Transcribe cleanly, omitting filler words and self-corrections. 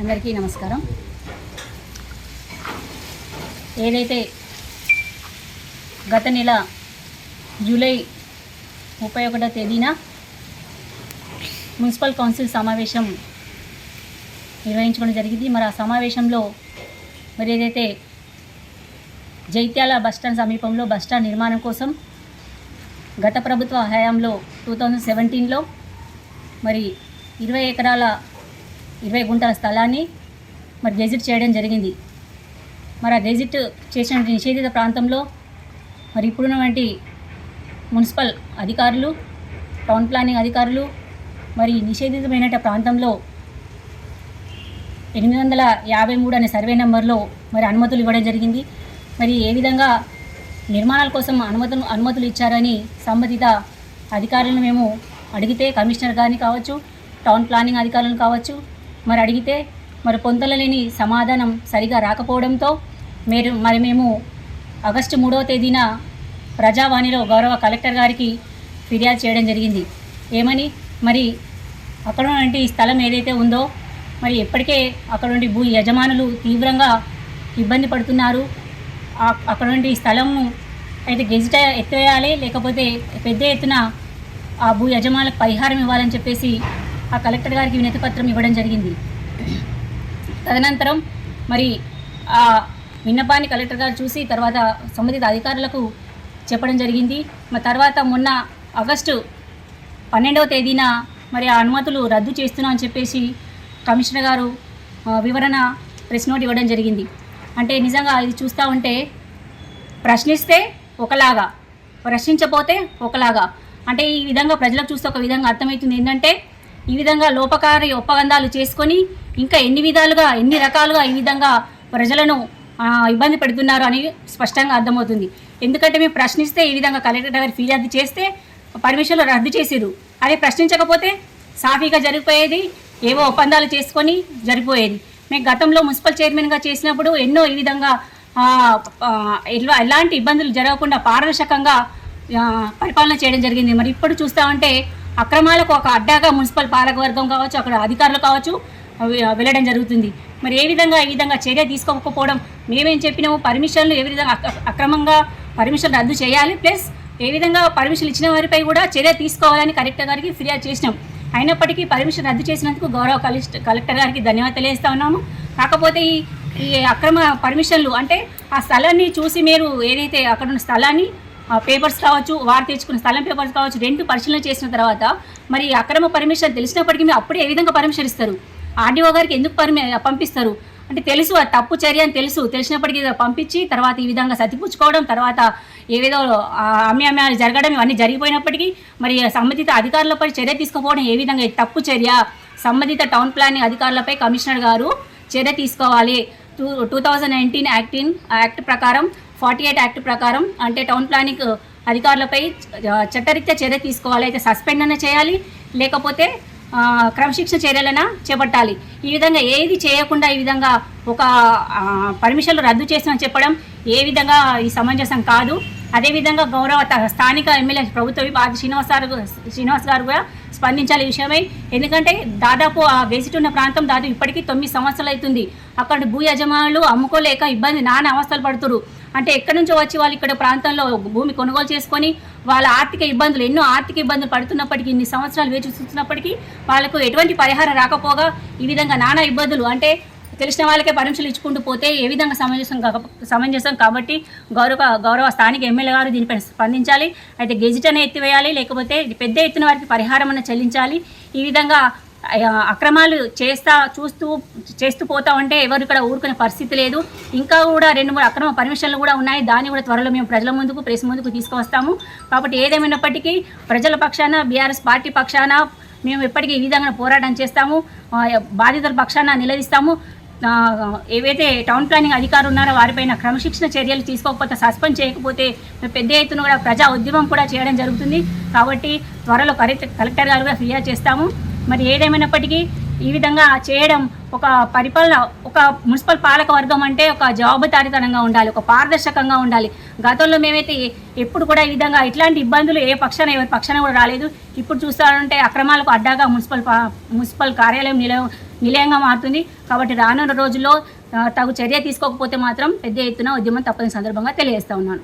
అందరికీ నమస్కారం. ఏదైతే గత నెల జూలై 31వ తేదీన మున్సిపల్ కౌన్సిల్ సమావేశం నిర్వహించుకోవడం జరిగింది. మరి ఆ సమావేశంలో మరి ఏదైతే జైత్యాల బస్టాండ్ సమీపంలో బస్టాండ్ నిర్మాణం కోసం గత ప్రభుత్వ హయాంలో 2017లో మరి 20 ఎకరాల 20 గుంటల స్థలాన్ని మరి గెజిట్ చేయడం జరిగింది. మరి ఆ గెజిట్ చేసిన నిషేధిత ప్రాంతంలో మరి ఇప్పుడున్నటువంటి మున్సిపల్ అధికారులు, టౌన్ ప్లానింగ్ అధికారులు మరి నిషేధితమైన ప్రాంతంలో 853 అనే సర్వే నెంబర్లో మరి అనుమతులు ఇవ్వడం జరిగింది. మరి ఏ విధంగా నిర్మాణాల కోసం అనుమతులు ఇచ్చారని సంబంధిత అధికారులను మేము అడిగితే, కమిషనర్ గారిని కావచ్చు, టౌన్ ప్లానింగ్ అధికారులను కావచ్చు మరి అడిగితే మరి పొంతలలేని సమాధానం సరిగా రాకపోవడంతో మేము ఆగస్టు 3వ తేదీన ప్రజావాణిలో గౌరవ కలెక్టర్ గారికి ఫిర్యాదు చేయడం జరిగింది. ఏమని, మరి అక్కడ నుండి స్థలం ఏదైతే ఉందో మరి ఎప్పటికే అక్కడ నుండి భూ యజమానులు తీవ్రంగా ఇబ్బంది పడుతున్నారు. అక్కడ నుండి స్థలము అయితే గెజిట ఎత్తివేయాలి, లేకపోతే పెద్ద ఎత్తున ఆ భూ యజమానులకు పరిహారం ఇవ్వాలని చెప్పేసి ఆ కలెక్టర్ గారికి వినతి పత్రం ఇవ్వడం జరిగింది. తదనంతరం మరి ఆ విన్నపాన్ని కలెక్టర్ గారు చూసి తర్వాత సంబంధిత అధికారులకు చెప్పడం జరిగింది. మరి తర్వాత మొన్న ఆగస్టు 12వ తేదీన మరి ఆ అనుమతులు రద్దు చేస్తున్నాం అని చెప్పేసి కమిషనర్ గారు వివరణ ప్రెస్ నోట్ ఇవ్వడం జరిగింది. అంటే నిజంగా ఇది చూస్తూ ఉంటే ప్రశ్నిస్తే ఒకలాగా, ప్రశ్నించకపోతే ఒకలాగా, అంటే ఈ విధంగా ప్రజలకు చూస్తే ఒక విధంగా అర్థమవుతుంది. ఏంటంటే ఈ విధంగా లోపకారి ఒప్పందాలు చేసుకొని ఇంకా ఎన్ని రకాలుగా ఈ విధంగా ప్రజలను ఇబ్బంది పెడుతున్నారు అని స్పష్టంగా అర్థమవుతుంది. ఎందుకంటే మేము ప్రశ్నిస్తే ఈ విధంగా కలెక్టర్ గారు ఫిర్యాదు చేస్తే పర్మిషన్లు రద్దు చేసేరు, అదే ప్రశ్నించకపోతే సాఫీగా జరిగిపోయేది, ఏవో ఒప్పందాలు చేసుకొని జరిగిపోయేది. మేము గతంలో మున్సిపల్ చైర్మన్గా చేసినప్పుడు ఎన్నో ఈ విధంగా ఎలాంటి ఇబ్బందులు జరగకుండా పారదర్శకంగా పరిపాలన చేయడం జరిగింది. మరి ఇప్పుడు చూస్తామంటే అక్రమాలకు ఒక అడ్డాగా మున్సిపల్ పాలకవర్గం కావచ్చు, అక్కడ అధికారులు కావచ్చు వెళ్ళడం జరుగుతుంది. మరి ఈ విధంగా చర్య తీసుకోకపోవడం, మేమేం చెప్పినాము, పర్మిషన్లు ఏ విధంగా అక్రమంగా పర్మిషన్ రద్దు చేయాలి, ప్లస్ ఏ విధంగా పర్మిషన్ ఇచ్చిన వారిపై కూడా చర్య తీసుకోవాలని కలెక్టర్ గారికి ఫిర్యాదు చేసినాం. అయినప్పటికీ పర్మిషన్ రద్దు చేసినందుకు గౌరవ కలెక్టర్ గారికి ధన్యవాదాలు తెలియజేస్తా ఉన్నాము. కాకపోతే ఈ అక్రమ పర్మిషన్లు అంటే ఆ స్థలాన్ని చూసి మీరు ఏదైతే అక్కడ ఉన్న స్థలాన్ని పేపర్స్ కావచ్చు, వారు తెచ్చుకున్న స్థలం పేపర్స్ కావచ్చు, రెండు పరిశీలన చేసిన తర్వాత మరి అక్రమ పర్మిషన్ తెలిసినప్పటికీ మీరు అప్పుడే ఏ విధంగా పర్మిషన్ ఇస్తారు? ఆర్డీఓ గారికి ఎందుకు పంపిస్తారు? అంటే తెలుసు అది తప్పు చర్య అని తెలిసినప్పటికీ పంపించి తర్వాత ఈ విధంగా సతిపుచ్చుకోవడం, తర్వాత ఏవేదో అమ్యాలు జరగడం, ఇవన్నీ జరిగిపోయినప్పటికీ మరి సంబంధిత అధికారులపై చర్య తీసుకోకపోవడం ఏ విధంగా తప్పు చర్య? సంబంధిత టౌన్ ప్లానింగ్ అధికారులపై కమిషనర్ గారు చర్య తీసుకోవాలి. 2019 యాక్ట్ ప్రకారం 48 యాక్ట్ ప్రకారం అంటే టౌన్ ప్లానింగ్ అధికారులపై చట్టరీత్యా చర్య తీసుకోవాలి. అయితే సస్పెండ్ అన్న చేయాలి, లేకపోతే క్రమశిక్షణ చర్యలైనా చేపట్టాలి. ఈ విధంగా ఏది చేయకుండా ఈ విధంగా ఒక పర్మిషన్లు రద్దు చేసామని చెప్పడం ఏ విధంగా ఈ సమంజసం కాదు. అదేవిధంగా గౌరవ స్థానిక ఎమ్మెల్యే ప్రభుత్వ ఆది శ్రీనివాస్ గారు కూడా స్పందించాలి ఈ విషయమై. ఎందుకంటే దాదాపు ఆ గెజిట్ ఉన్న ప్రాంతం దాదాపు ఇప్పటికీ 9 సంవత్సరాలు అవుతుంది. అక్కడ భూ యజమానులు అమ్ముకోలేక నానా అవస్థలు పడుతున్నారు. అంటే ఎక్కడి నుంచో వచ్చి వాళ్ళు ఇక్కడ ప్రాంతంలో భూమి కొనుగోలు చేసుకొని వాళ్ళ ఎన్నో ఆర్థిక ఇబ్బందులు పడుతున్నప్పటికీ, ఇన్ని సంవత్సరాలు వేచి చూస్తున్నప్పటికీ వాళ్ళకు ఎటువంటి పరిహారం రాకపోగా ఈ విధంగా నానా ఇబ్బందులు, అంటే తెలిసిన వాళ్ళకే పర్మిషన్లు ఇచ్చుకుంటూ పోతే ఏ విధంగా సమంజసం కాబట్టి గౌరవ స్థానిక ఎమ్మెల్యే గారు దీనిపై స్పందించాలి. అయితే గెజిట్ అనే ఎత్తివేయాలి, లేకపోతే పెద్ద ఎత్తున వారికి పరిహారం అన్న చెల్లించాలి. ఈ విధంగా అక్రమాలు చేస్తూ పోతా ఉంటే ఎవరు ఇక్కడ ఊరుకునే పరిస్థితి లేదు. ఇంకా కూడా 2-3 అక్రమ పర్మిషన్లు కూడా ఉన్నాయి. దాన్ని కూడా త్వరలో మేము ప్రజల ముందుకు, ప్రెస్ ముందుకు తీసుకువస్తాము. కాబట్టి ఏదేమైనప్పటికీ ప్రజల పక్షాన, బీఆర్ఎస్ పార్టీ పక్షాన మేము ఎప్పటికీ ఈ విధంగా పోరాటం చేస్తాము. బాధితుల పక్షాన నిలదీస్తాము. ఏవైతే టౌన్ ప్లానింగ్ అధికారులు ఉన్నారో వారిపైన క్రమశిక్షణ చర్యలు తీసుకోకపోతే, సస్పెండ్ చేయకపోతే పెద్ద ఎత్తున కూడా ప్రజా ఉద్యమం కూడా చేయడం జరుగుతుంది. కాబట్టి త్వరలో కలెక్టర్ గారు కూడా ఫిర్యాదు చేస్తాము. మరి ఏదేమైనప్పటికీ ఈ విధంగా చేయడం ఒక పరిపాలన, ఒక మున్సిపల్ పాలక వర్గం అంటే ఒక జవాబుదారీతనంగా ఉండాలి, ఒక పారదర్శకంగా ఉండాలి. గతంలో మేమైతే ఎప్పుడు కూడా ఈ విధంగా ఇట్లాంటి ఇబ్బందులు ఎవరి పక్షాన కూడా రాలేదు. ఇప్పుడు చూస్తారంటే అక్రమాలకు అడ్డాగా మున్సిపల్ కార్యాలయం నిలయంగా మారుతుంది. కాబట్టి రానున్న రోజుల్లో తగు చర్య తీసుకోకపోతే మాత్రం పెద్ద ఎత్తున ఉద్యమం తప్పని సందర్భంగా తెలియజేస్తా ఉన్నాను.